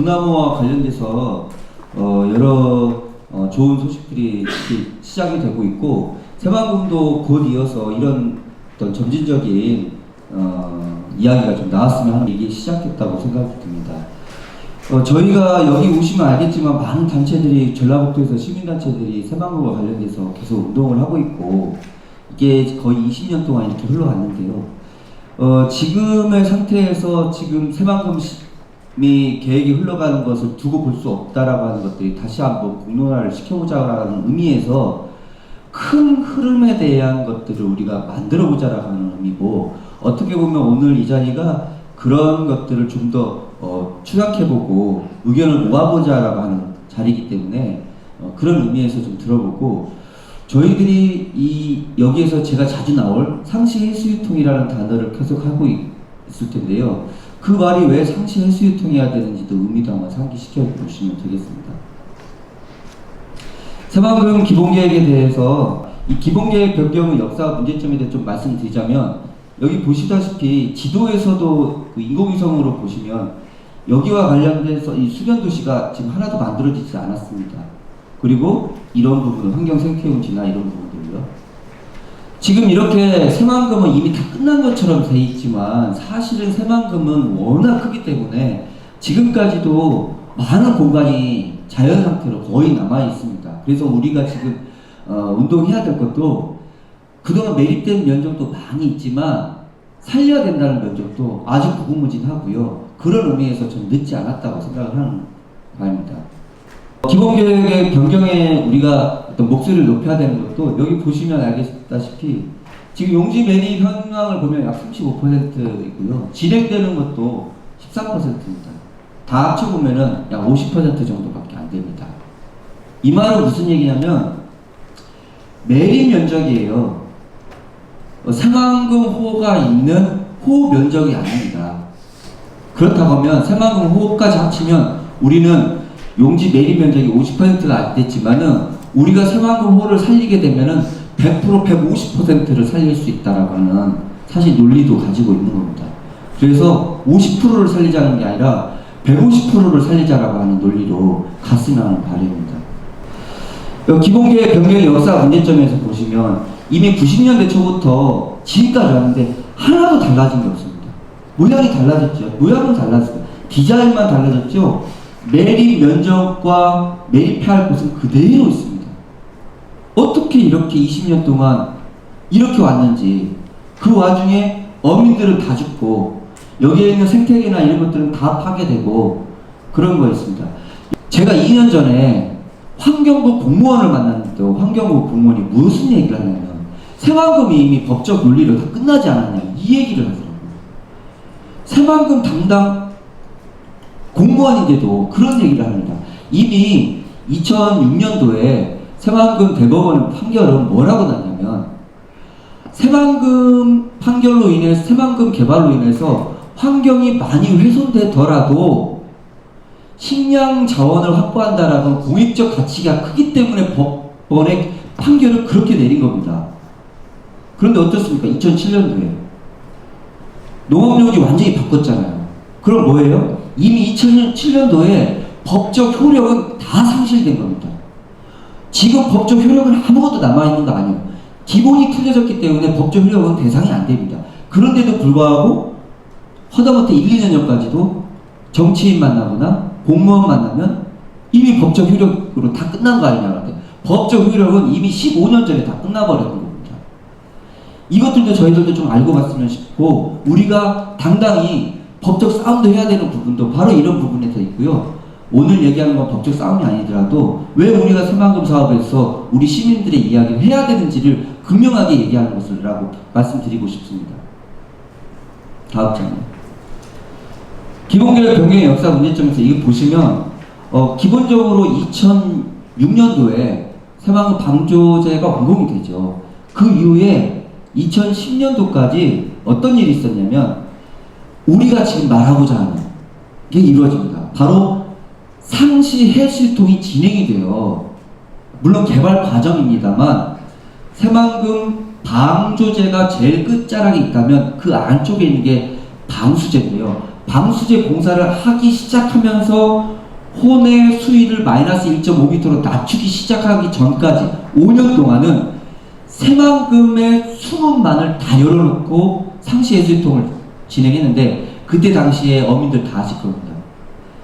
소나무와 관련돼서 여러 좋은 소식들이 시작이 되고 있고, 새만금도 곧 이어서 이런 어떤 점진적인 이야기가 좀 나왔으면 하는 얘기 시작했다고 생각이 듭니다. 저희가 여기 오시면 알겠지만 많은 단체들이, 전라북도에서 시민단체들이 새만금과 관련돼서 계속 운동을 하고 있고, 이게 거의 20년 동안 이렇게 흘러갔는데요. 지금의 상태에서 지금 새만금이 계획이 흘러가는 것을 두고 볼 수 없다라고 하는 것들이 다시 한번 공론화를 시켜보자라는 의미에서 큰 흐름에 대한 것들을 우리가 만들어보자라고 하는 의미고, 어떻게 보면 오늘 이 자리가 그런 것들을 좀 더 추락해보고 의견을 모아보자라고 하는 자리이기 때문에 그런 의미에서 좀 들어보고, 저희들이 여기에서 제가 자주 나올 상시해수유통이라는 단어를 계속 하고 있을 텐데요. 그 말이 왜 상시해수유통이어야 되는지도 의미도 한번 상기시켜 보시면 되겠습니다. 새만금 기본계획에 대해서, 이 기본계획 변경의 역사 문제점에 대해 좀 말씀드리자면, 여기 보시다시피 지도에서도 그 인공위성으로 보시면 여기와 관련돼서 이 수변도시가 지금 하나도 만들어지지 않았습니다. 그리고 이런 부분, 환경생태용지나 이런 부분들요. 지금 이렇게 새만금은 이미 다 끝난 것처럼 돼 있지만, 사실은 새만금은 워낙 크기 때문에 지금까지도 많은 공간이 자연 상태로 거의 남아 있습니다. 그래서 우리가 지금 운동해야 될 것도, 그동안 매립된 면적도 많이 있지만 살려야 된다는 면적도 아주 무궁무진하고요. 그런 의미에서 좀 늦지 않았다고 생각을 하는 바입니다. 기본계획의 변경에 우리가 어떤 목소리를 높여야 되는 것도, 여기 보시면 알겠다시피 지금 용지 매립 현황을 보면 약 35%이고요. 진행되는 것도 13%입니다. 다 합쳐보면은 약 50% 정도밖에 안 됩니다. 이 말은 무슨 얘기냐면, 매립 면적이에요. 새만금 호가 있는 호 면적이 아닙니다. 그렇다고 하면 새만금 호까지 합치면 우리는 용지 매립 면적이 50%가 안 됐지만은, 우리가 새만금 호를 살리게 되면은 100%, 150%를 살릴 수 있다라고 하는 사실 논리도 가지고 있는 겁니다. 그래서 50%를 살리자는 게 아니라 150%를 살리자라고 하는 논리로 갔으면 하는 바람입니다. 기본계획 변경의 역사 문제점에서 보시면 이미 90년대 초부터 지금까지 왔는데 하나도 달라진 게 없습니다. 모양이 달라졌죠. 모양은 달라졌어요. 디자인만 달라졌죠. 매립 면적과 매립해야 할 곳은 그대로 있습니다. 어떻게 이렇게 20년 동안 이렇게 왔는지, 그 와중에 어민들은 다 죽고 여기에 있는 생태계나 이런 것들은 다 파괴되고 그런 거였습니다. 제가 2년 전에 환경부 공무원을 만났는데, 환경부 공무원이 무슨 얘기를 하냐면, 새만금이 이미 법적 논리로 다 끝나지 않았냐, 이 얘기를 하더라고요. 새만금 담당 공무원인데도 그런 얘기를 합니다. 이미 2006년도에 새만금 대법원 판결은 뭐라고 났냐면, 새만금 판결로 인해서, 새만금 개발로 인해서 환경이 많이 훼손되더라도 식량 자원을 확보한다라는 공익적 가치가 크기 때문에 법원의 판결을 그렇게 내린 겁니다. 그런데 어떻습니까? 2007년도에 농업용지 완전히 바꿨잖아요. 그럼 뭐예요? 이미 2007년도에 법적 효력은 다 상실된 겁니다. 지금 법적 효력은 아무것도 남아있는 거 아니에요. 기본이 틀려졌기 때문에 법적 효력은 대상이 안 됩니다. 그런데도 불구하고 허다못해 1, 2년 전까지도 정치인 만나거나 공무원 만나면 이미 법적 효력으로 다 끝난 거 아니냐고. 법적 효력은 이미 15년 전에 다 끝나버렸던 겁니다. 이것들도 저희들도 좀 알고 갔으면 싶고, 우리가 당당히 법적 싸움도 해야 되는 부분도 바로 이런 부분에 더 있고요. 오늘 얘기하는 건 법적 싸움이 아니더라도 왜 우리가 새만금 사업에서 우리 시민들의 이야기를 해야 되는지를 분명하게 얘기하는 것이라고 말씀드리고 싶습니다. 다음 장면. 기본계획 변경의 역사 문제점에서 이거 보시면 기본적으로 2006년도에 새만금 방조제가 완공이 되죠. 그 이후에 2010년도까지 어떤 일이 있었냐면, 우리가 지금 말하고자 하는 게 이루어집니다. 바로 상시해수유통이 진행이 돼요. 물론 개발 과정입니다만, 새만금 방조제가 제일 끝자락에 있다면 그 안쪽에 있는 게 방수제인데요. 방수제 공사를 하기 시작하면서 혼의 수위를 마이너스 1.5m로 낮추기 시작하기 전까지 5년 동안은 새만금의 수문만을 다 열어놓고 상시해수통을 진행했는데, 그때 당시에 어민들 다 하실 겁니다.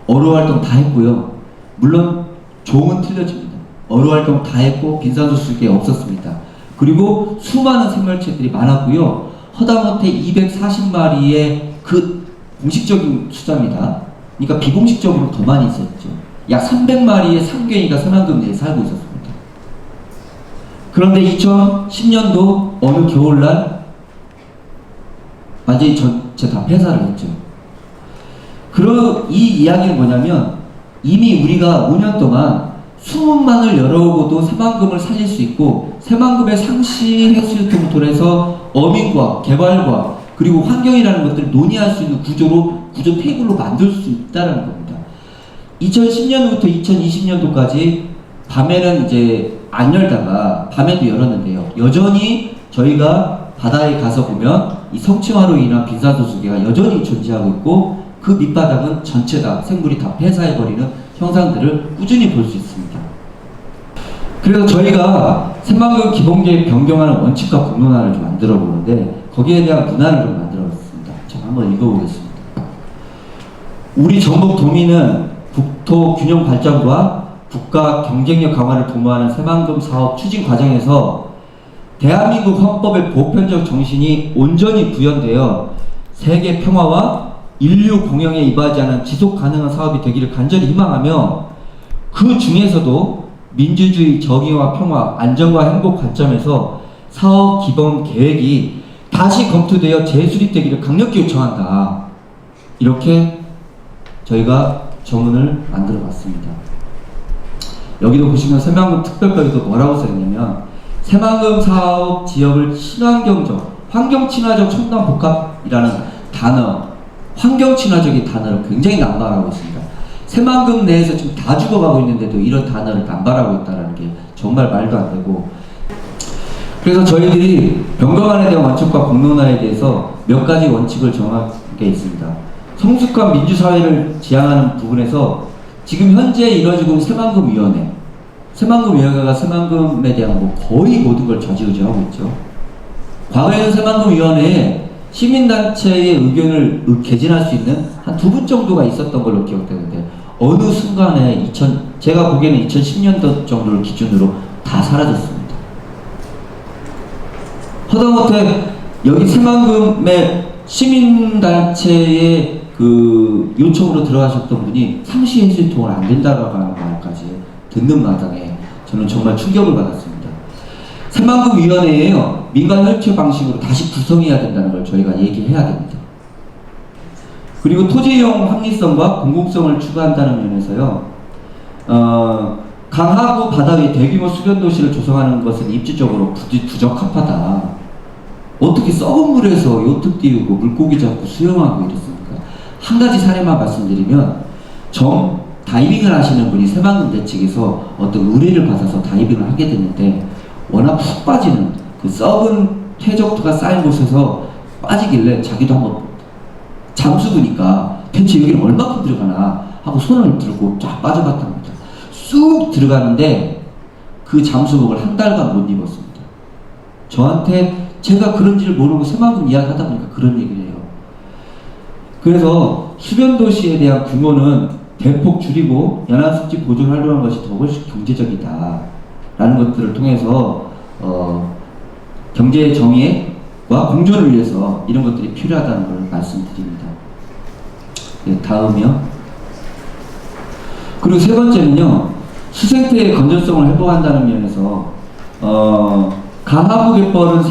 어로활동 다 했고요. 물론 종은 틀려집니다. 어로활동 다 했고 빈산소수계 없었습니다. 그리고 수많은 생물체들이 많았고요. 허다못해 240마리의 그 공식적인 숫자입니다. 그러니까 비공식적으로 더 많이 있었죠. 약 300마리의 상갱이가 새만금 내에 살고 있었습니다. 그런데 2010년도 어느 겨울날 완전히 전체 다 폐사를 했죠. 이 이야기는 뭐냐면, 이미 우리가 5년 동안 수문만을 열어오고도 새만금을 살릴 수 있고, 새만금의 상시 해수유통을 통해서 어민과 개발과 그리고 환경이라는 것들을 논의할 수 있는 구조 테이블로 만들 수 있다는 겁니다. 2010년부터 2020년도까지 밤에는 이제 안 열다가 밤에도 열었는데요. 여전히 저희가 바다에 가서 보면 이 성층화로 인한 빈산소수계가 여전히 존재하고 있고, 그 밑바닥은 전체 다 생물이 다 폐사해버리는 형상들을 꾸준히 볼 수 있습니다. 그래서 저희가 새만금 기본계획 변경하는 원칙과 공론화를 좀 만들어 보는데, 거기에 대한 문화를 좀 만들어봤습니다. 제가 한번 읽어보겠습니다. 우리 전북 도민은 국토 균형 발전과 국가 경쟁력 강화를 도모하는 새만금 사업 추진 과정에서 대한민국 헌법의 보편적 정신이 온전히 구현되어 세계 평화와 인류 공영에 이바지하는 지속 가능한 사업이 되기를 간절히 희망하며, 그 중에서도 민주주의, 정의와 평화, 안정과 행복 관점에서 사업 기본 계획이 다시 검토되어 재수립되기를 강력히 요청한다. 이렇게 저희가 정문을 만들어 봤습니다. 여기도 보시면 새만금 특별법에도 뭐라고 써있냐면, 새만금 사업 지역을 친환경적, 환경친화적 첨단복합이라는 단어, 환경친화적인 단어를 굉장히 남발하고 있습니다. 새만금 내에서 지금 다 죽어가고 있는데도 이런 단어를 남발하고 있다는 게 정말 말도 안 되고, 그래서 저희들이 변경안에 대한 원칙과 공론화에 대해서 몇 가지 원칙을 정한 게 있습니다. 성숙한 민주사회를 지향하는 부분에서 지금 현재 이루어지고 있는 새만금위원회, 새만금위원회가 새만금에 대한 뭐 거의 모든 걸 좌지우지하고 있죠. 과거에는 새만금위원회에 시민단체의 의견을 개진할 수 있는 한 2분 정도가 있었던 걸로 기억되는데, 어느 순간에 제가 보기에는 2010년도 정도를 기준으로 다 사라졌습니다. 허다못해 여기 새만금의 시민단체의 그 요청으로 들어가셨던 분이 상시해수통을 안 된다고 하는 말까지 듣는 마당에 저는 정말 충격을 받았습니다. 새만금위원회에요, 민간 협체 방식으로 다시 구성해야 된다는 걸 저희가 얘기해야 됩니다. 그리고 토지이용 합리성과 공공성을 추구한다는 면에서요, 강하구 바다 위 대규모 수변 도시를 조성하는 것은 입지적으로 부적합하다. 어떻게 썩은 물에서 요트 띄우고 물고기 잡고 수영하고 이랬습니까? 한 가지 사례만 말씀드리면, 다이빙을 하시는 분이 새만금 대책에서 어떤 의뢰를 받아서 다이빙을 하게 됐는데, 워낙 푹 빠지는 그 썩은 퇴적토가 쌓인 곳에서 빠지길래 자기도 한번 잠수부니까 대체 여기는 얼마큼 들어가나 하고 손을 들고 쫙 빠져봤답니다. 쑥 들어가는데 그 잠수복을 한 달간 못 입었습니다. 저한테 제가 그런지를 모르고 새만금 이야기 하다 보니까 그런 얘기를 해요. 그래서 수변도시에 대한 규모는 대폭 줄이고 연안습지 보존 활동하는 것이 더 훨씬 경제적이다 라는 것들을 통해서 경제 정의와 공존을 위해서 이런 것들이 필요하다는 걸 말씀드립니다. 네, 다음이요. 그리고 세 번째는요, 수생태의 건전성을 회복한다는 면에서 강하구 갯벌은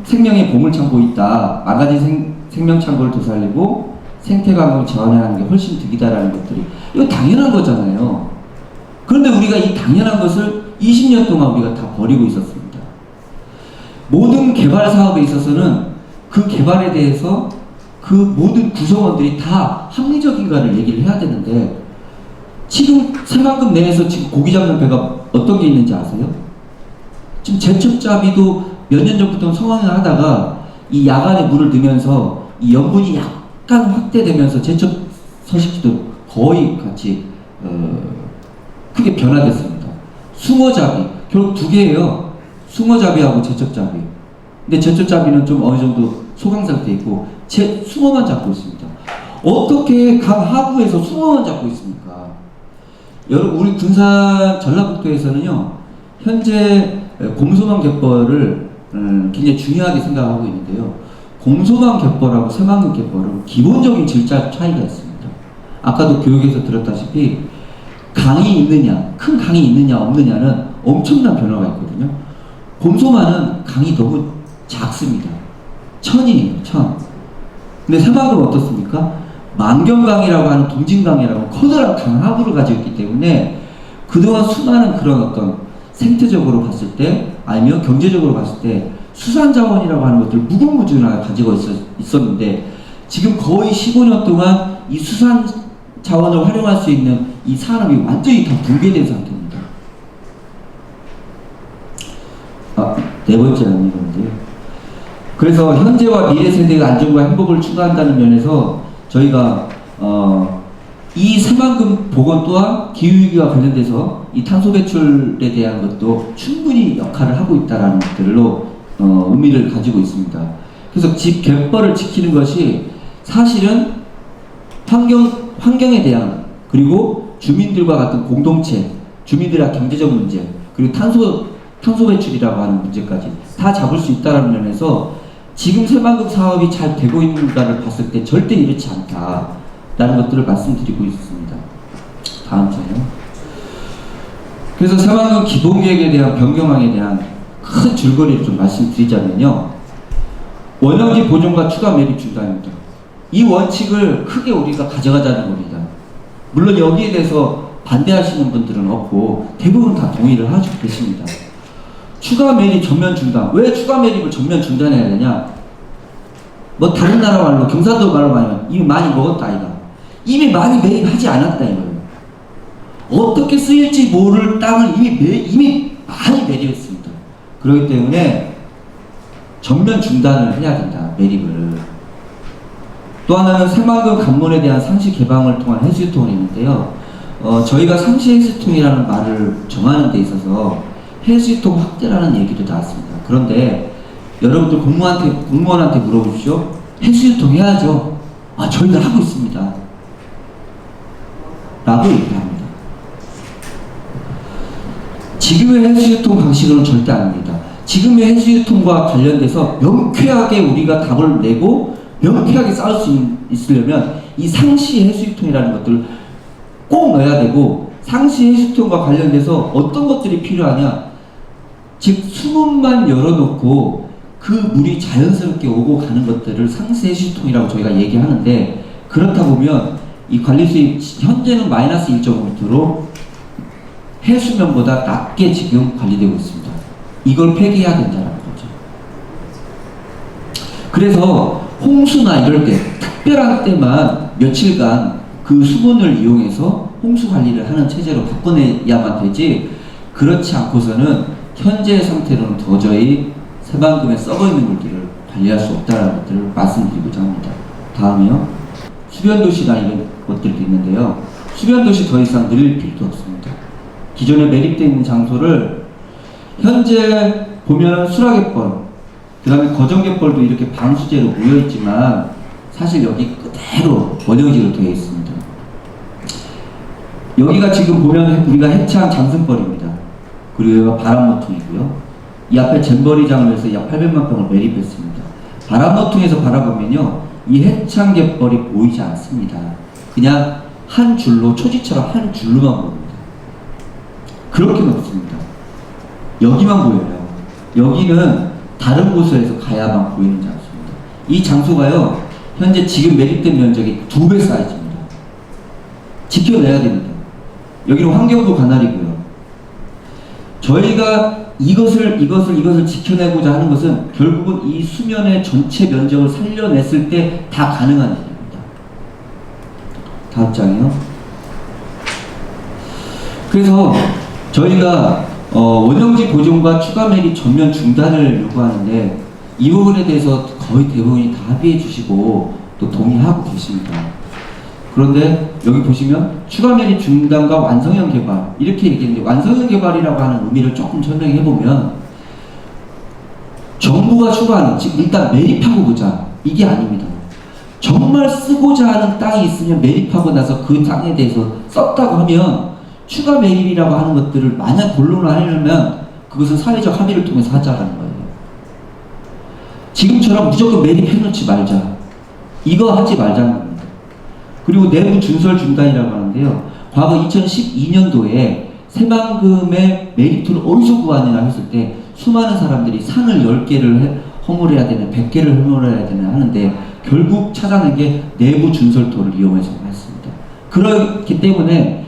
생명의 보물창고 있다. 망가진 생명창고를 되살리고 생태관광을 재환하는 게 훨씬 득이다라는 것들이, 이거 당연한 거잖아요. 그런데 우리가 이 당연한 것을 20년 동안 우리가 다 버리고 있었습니다. 모든 개발 사업에 있어서는 그 개발에 대해서 그 모든 구성원들이 다 합리적인가를 얘기를 해야 되는데, 지금 새만금 내에서 지금 고기 잡는 배가 어떤 게 있는지 아세요? 지금 제첩잡이도 몇 년 전부터 성황을 하다가 이 야간에 물을 넣으면서 이 염분이 약간 확대되면서 제첩 서식지도 거의 같이 크게 변화됐습니다. 숭어잡이 결국 두 개예요. 숭어잡이하고 제첩잡이. 근데 제첩잡이는 좀 어느 정도 소강 상태에 있고 숭어만 잡고 있습니다. 어떻게 강 하부에서 숭어만 잡고 있습니까? 여러분 우리 군산 전라북도에서는요 현재 곰소만 갯벌을 굉장히 중요하게 생각하고 있는데요. 곰소만 갯벌하고 새만금 갯벌은 기본적인 질적 차이가 있습니다. 아까도 교육에서 들었다시피 강이 있느냐, 큰 강이 있느냐 없느냐는 엄청난 변화가 있거든요. 곰소만은 강이 너무 작습니다. 천이에요, 천. 근데 새만금은 어떻습니까? 만경강이라고 하는 동진강이라고 커다란 강하부를 가지고 있기 때문에 그동안 수많은 그런 어떤 생태적으로 봤을 때 아니면 경제적으로 봤을 때 수산자원이라고 하는 것들을 무궁무진하게 가지고 있었는데 지금 거의 15년 동안 이 수산자원을 활용할 수 있는 이 산업이 완전히 다 붕괴된 상태입니다. 네 번째 아니건데 그래서 현재와 미래 세대의 안전과 행복을 추구한다는 면에서 저희가 이 새만금 복원 또한 기후위기와 관련돼서 이 탄소 배출에 대한 것도 충분히 역할을 하고 있다는 것들로 의미를 가지고 있습니다. 그래서 집 갯벌을 지키는 것이 사실은 환경에 대한 그리고 주민들과 같은 공동체, 주민들의 경제적 문제 그리고 탄소 배출이라고 하는 문제까지 다 잡을 수 있다는 면에서 지금 새만금 사업이 잘 되고 있는가를 봤을 때 절대 이렇지 않다라는 것들을 말씀드리고 있습니다. 다음 장요. 그래서 새만금 기본계획에 대한 변경안에 대한 큰 줄거리를 좀 말씀드리자면요. 원형지 보존과 추가 매립 중단입니다. 이 원칙을 크게 우리가 가져가자는 겁니다. 물론 여기에 대해서 반대하시는 분들은 없고 대부분 다 동의를 하고 계십니다. 추가 매립 전면 중단. 왜 추가 매립을 전면 중단해야 되냐? 뭐 다른 나라 말로 경상도 말로 하면 이미 많이 먹었다 이거. 이미 많이 매입하지 않았다 이거예요. 어떻게 쓰일지 모를 땅을 이미 많이 매립했습니다. 그렇기 때문에 전면 중단을 해야 된다. 매립을. 또 하나는 새만금 관문에 대한 상시 개방을 통한 해수유통이 있는데요. 저희가 상시 해수통이라는 말을 정하는 데 있어서 해수유통 확대라는 얘기도 나왔습니다. 그런데 여러분들 공무원한테 물어보십시오. 해수유통 해야죠. 저희는 하고 있습니다. 라고 얘기를 합니다. 지금의 해수유통 방식으로는 절대 아닙니다. 지금의 해수유통과 관련돼서 명쾌하게 우리가 답을 내고 명쾌하게 싸울 수 있으려면 이 상시 해수유통이라는 것들을 꼭 넣어야 되고 상시 해수유통과 관련돼서 어떤 것들이 필요하냐 즉 수문만 열어놓고 그 물이 자연스럽게 오고 가는 것들을 상시 해수유통이라고 저희가 얘기하는데 그렇다 보면 이 관리수입 현재는 마이너스 1.5m로 해수면보다 낮게 지금 관리되고 있습니다. 이걸 폐기해야 된다는 거죠. 그래서 홍수나 이럴 때 특별한 때만 며칠간 그 수분을 이용해서 홍수 관리를 하는 체제로 바꿔내야만 되지 그렇지 않고서는 현재 상태로는 도저히 새만금에 썩어있는 물들을 관리할 수 없다는 것들을 말씀드리고자 합니다. 다음이요. 수변도시나 이런 것들도 있는데요. 수변도시 더 이상 늘릴 필요도 없습니다. 기존에 매립되어 있는 장소를 현재 보면은 수라갯벌, 그 다음에 거정갯벌도 이렇게 방수제로 모여있지만 사실 여기 그대로 원형지로 되어 있습니다. 여기가 지금 보면 우리가 해체한 장승벌입니다. 그리고 여기가 바람모퉁이고요. 이 앞에 잼버리장을 해서 약 800만 평을 매립했습니다. 바람모퉁이에서 바라보면요. 이 해창갯벌이 보이지 않습니다. 그냥 한 줄로, 초지처럼 한 줄로만 보입니다. 그렇게 높습니다. 여기만 보여요. 여기는 다른 곳에서 가야만 보이는 장소입니다. 이 장소가요. 현재 지금 매립된 면적이 2배 사이즈입니다. 지켜내야 됩니다. 여기는 환경부 관할이고요. 저희가 이것을 지켜내고자 하는 것은 결국은 이 수면의 전체 면적을 살려냈을 때 다 가능한 일입니다. 다음 장이요. 그래서 저희가 원형지 보존과 추가 매립 전면 중단을 요구하는데 이 부분에 대해서 거의 대부분이 다 합의해 주시고 또 동의하고 계십니다. 그런데 여기 보시면 추가 매립 중단과 완성형 개발 이렇게 얘기했는데, 완성형 개발이라고 하는 의미를 조금 설명해 보면 정부가 추구하는, 즉 일단 매립하고 보자 이게 아닙니다. 정말 쓰고자 하는 땅이 있으면 매립하고 나서 그 땅에 대해서 썼다고 하면 추가 매립이라고 하는 것들을 만약 본론을 하려면 그것은 사회적 합의를 통해서 하자라는 거예요. 지금처럼 무조건 매립해놓지 말자, 이거 하지 말자는 겁니다. 그리고 내부 준설 중단이라고 하는데요, 과거 2012년도에 새만금의 메리트를 어디서 구하느냐 했을 때 수많은 사람들이 산을 10개를 허물해야 되는, 100개를 허물해야 되는 하는데 결국 찾아낸 게 내부 준설토를 이용해서 했습니다. 그렇기 때문에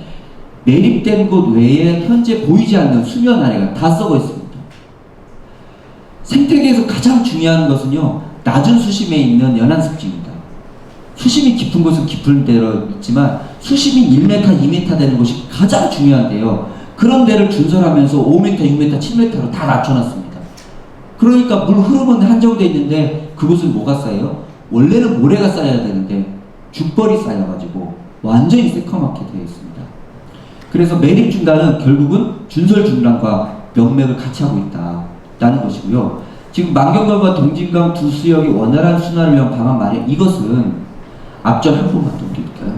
매립된 곳 외에 현재 보이지 않는 수면 아래가 다 썩어 있습니다. 생태계에서 가장 중요한 것은요, 낮은 수심에 있는 연안습지입니다. 수심이 깊은 곳은 깊은 대로 있지만 수심이 1m, 2m 되는 곳이 가장 중요한데요. 그런 데를 준설하면서 5m, 6m, 7m로 다 낮춰놨습니다. 그러니까 물 흐름은 한정되어 있는데 그곳은 뭐가 쌓여요? 원래는 모래가 쌓여야 되는데 죽벌이 쌓여가지고 완전히 새까맣게 되어 있습니다. 그래서 매립 중단은 결국은 준설 중단과 명맥을 같이 하고 있다라는 것이고요. 지금 만경강과 동진강 두 수역의 원활한 순환을 위한 방안 마련, 이것은 앞전 한 번만 더 드릴까요?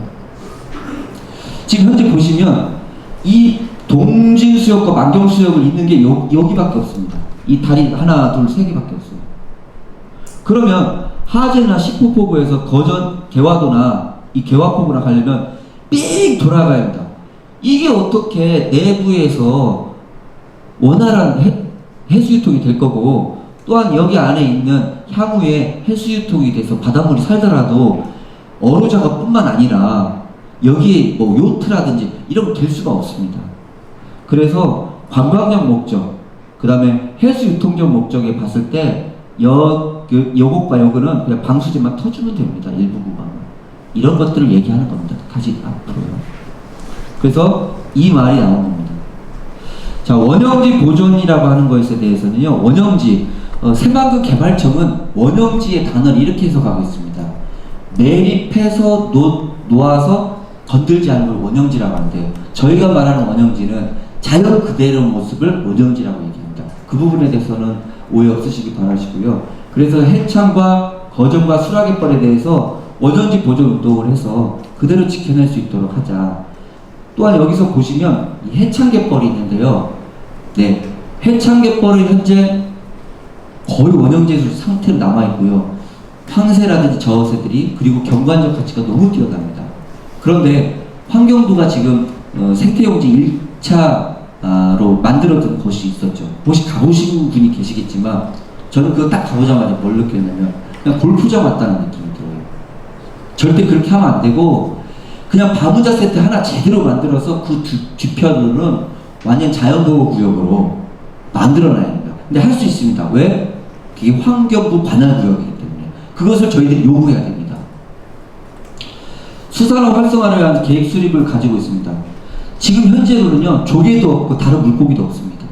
지금 현재 보시면 이 동진수역과 만경수역을 잇는 게 여기밖에 없습니다. 이 다리 하나, 둘, 세 개밖에 없어요. 그러면 하재나 시포포구에서 거전 개화도나 이 개화포구나 가려면 삥 돌아가야 합니다. 이게 어떻게 내부에서 원활한 해수유통이 될 거고, 또한 여기 안에 있는 향후에 해수유통이 돼서 바닷물이 살더라도 어로 작업뿐만 아니라 여기에 뭐 요트라든지 이런 거 될 수가 없습니다. 그래서 관광적 목적, 그 다음에 해수유통적 목적에 봤을 때 여곡과 여근은 그냥 방수제만 터주면 됩니다. 일부 구간은. 이런 것들을 얘기하는 겁니다. 다시 앞으로요. 그래서 이 말이 나온 겁니다. 자, 원형지 보존이라고 하는 것에 대해서는요, 원형지, 새만금 개발청은 원형지의 단어를 이렇게 해석하고 있습니다. 매립해서 놓아서 건들지 않는 걸 원형지라고 하는데요. 저희가 말하는 원형지는 자연 그대로 모습을 원형지라고 얘기합니다. 그 부분에 대해서는 오해 없으시기 바라시고요. 그래서 해창과 거정과 수락의벌에 대해서 원형지 보존 운동을 해서 그대로 지켜낼 수 있도록 하자. 또한 여기서 보시면 이 해창갯벌이 있는데요. 네, 해창갯벌은 현재 거의 원형지 상태로 남아있고요. 황새라든지 저어새들이, 그리고 경관적 가치가 너무 뛰어납니다. 그런데 환경부가 지금 생태용지 1차로 만들어둔 곳이 있었죠. 혹시 가보신 분이 계시겠지만 저는 그거 딱 가보자마자 뭘 느꼈냐면 그냥 골프장 왔다는 느낌이 들어요. 절대 그렇게 하면 안 되고 그냥 바무자 세트 하나 제대로 만들어서 그 뒤편으로는 완전 자연보호구역으로 만들어놔야 됩니다. 근데 할 수 있습니다. 왜? 그게 환경부 관할구역이기 때문에 그것을 저희들이 요구해야 됩니다. 수산업 활성화를 위한 계획 수립을 가지고 있습니다. 지금 현재로는요, 조개도 없고 다른 물고기도 없습니다.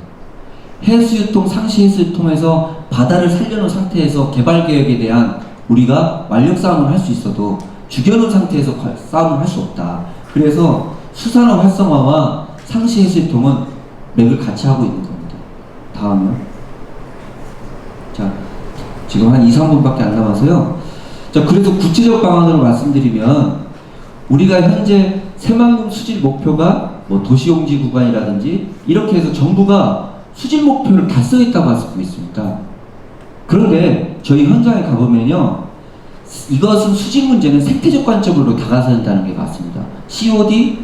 해수유통, 상시 해수유통에서 바다를 살려놓은 상태에서 개발 계획에 대한 우리가 완력 싸움을 할 수 있어도 죽여놓은 상태에서 싸움을 할 수 없다. 그래서 수산업 활성화와 상시 해수유통은 맥을 같이 하고 있는 겁니다. 다음은, 자, 지금 한 2, 3분밖에 안 남아서요. 자, 그래서 구체적 방안으로 말씀드리면 우리가 현재 새만금 수질 목표가 뭐 도시용지 구간이라든지 이렇게 해서 정부가 수질 목표를 달성했다고 할 수 있습니다. 그런데 저희 현장에 가보면요, 이것은 수질 문제는 생태적 관점으로 다가서야 한다는 게 맞습니다. COD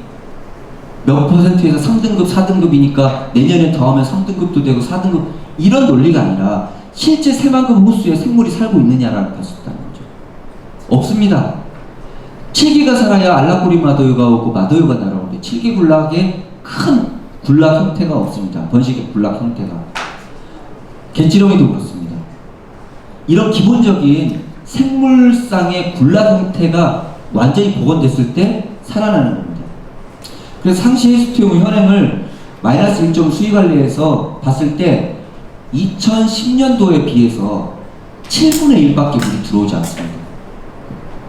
몇 %에서 3등급, 4등급이니까 내년에 더 하면 3등급도 되고 4등급, 이런 논리가 아니라 실제 새만금 호수에 생물이 살고 있느냐라는 것이 있다는 거죠. 없습니다. 7기가 살아야 알라꼬리 마도요가 오고 마도요가 날아오는데 7기 군락에 큰 군락 형태가 없습니다. 번식의 군락 형태가. 갯지렁이도 그렇습니다. 이런 기본적인 생물상의 군락 형태가 완전히 복원됐을 때 살아나는 겁니다. 그래서 상시 해수투용 현행을 마이너스 1점 수위관리에서 봤을 때 2010년도에 비해서 7분의 1밖에 물이 들어오지 않습니다.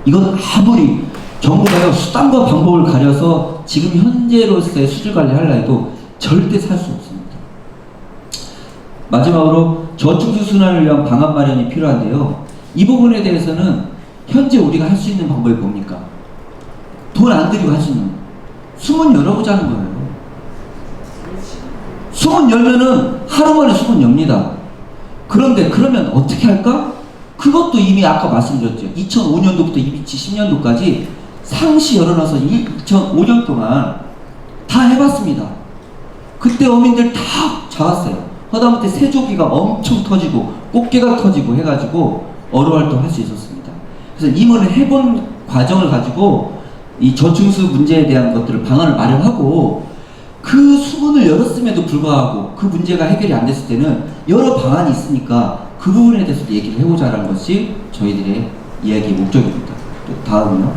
이건 아무리 정부가요 수단과 방법을 가려서 지금 현재로서의 수질 관리하려 해도 절대 살 수 없습니다. 마지막으로 저충수 순환을 위한 방안 마련이 필요한데요. 이 부분에 대해서는 현재 우리가 할 수 있는 방법이 뭡니까? 돈 안 들이고 할 수 있는 수문 열어보자는 거예요. 수문 열면은 하루 만에 수문 엽니다. 그런데 그러면 어떻게 할까? 그것도 이미 아까 말씀드렸죠. 2005년도부터 2010년도까지 상시 열어놔서 2005년 동안 다 해봤습니다. 그때 어민들 다 잡았어요. 하다못해 새조기가 엄청 터지고 꽃게가 터지고 해가지고 어로활동 할 수 있었습니다. 그래서 임원을 해본 과정을 가지고 이 저충수 문제에 대한 것들을 방안을 마련하고 그 수문을 열었음에도 불구하고 그 문제가 해결이 안 됐을 때는 여러 방안이 있으니까 그 부분에 대해서 얘기를 해보자라는 것이 저희들의 이야기의 목적입니다. 또 다음은요.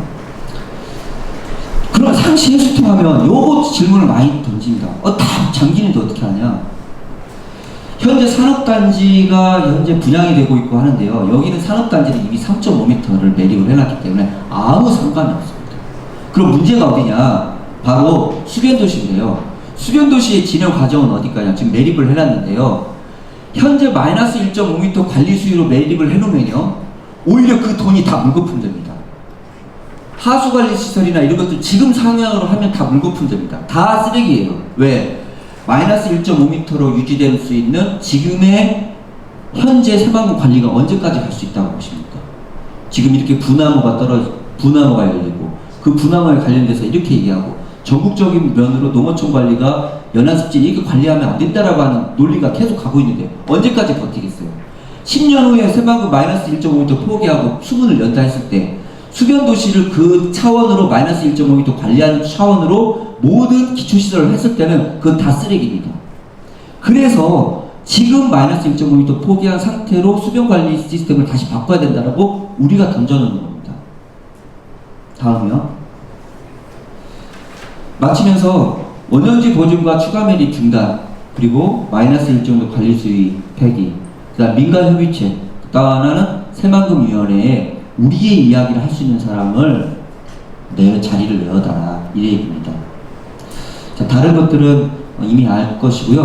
그럼 상시 해수통하면 요거 질문을 많이 던집니다. 다 장기인데 어떻게 하냐? 현재 산업단지가 현재 분양이 되고 있고 하는데요. 여기는 산업단지는 이미 3.5m를 매립을 해놨기 때문에 아무 상관이 없습니다. 그럼 문제가 어디냐? 바로 수변도시인데요. 수변도시의 진행 과정은 어디까지냐? 지금 매립을 해놨는데요. 현재 마이너스 1.5m 관리 수위로 매립을 해놓으면요. 오히려 그 돈이 다 물거품됩니다. 하수관리시설이나 이런 것들 지금 상향으로 하면 다 물거품됩니다. 다 쓰레기예요. 왜? 마이너스 1.5m로 유지될 수 있는 지금의 현재 새만금 관리가 언제까지 갈 수 있다고 보십니까? 지금 이렇게 분화모가 열리고 그 분화모에 관련돼서 이렇게 얘기하고 전국적인 면으로 농어촌 관리가 연안습지 이렇게 관리하면 안 된다라고 하는 논리가 계속 가고 있는데 언제까지 버티겠어요? 10년 후에 새만금 마이너스 1.5m 포기하고 수문을 연다 했을 때 수변도시를 그 차원으로 마이너스 1.5m 관리하는 차원으로 모든 기초시설을 했을 때는 그건 다 쓰레기입니다. 그래서 지금 마이너스 1.5m 포기한 상태로 수변관리 시스템을 다시 바꿔야 된다라고 우리가 던져놓는 겁니다. 다음이요. 마치면서 원형지 보증과 추가 매립 중단, 그리고 마이너스 1.5 관리 수위 폐기, 그 다음 민간협의체, 또 하나는 새만금위원회에 우리의 이야기를 할 수 있는 사람을 자리를 내어달라 이 얘기입니다. 자, 다른 것들은 이미 알 것이고요.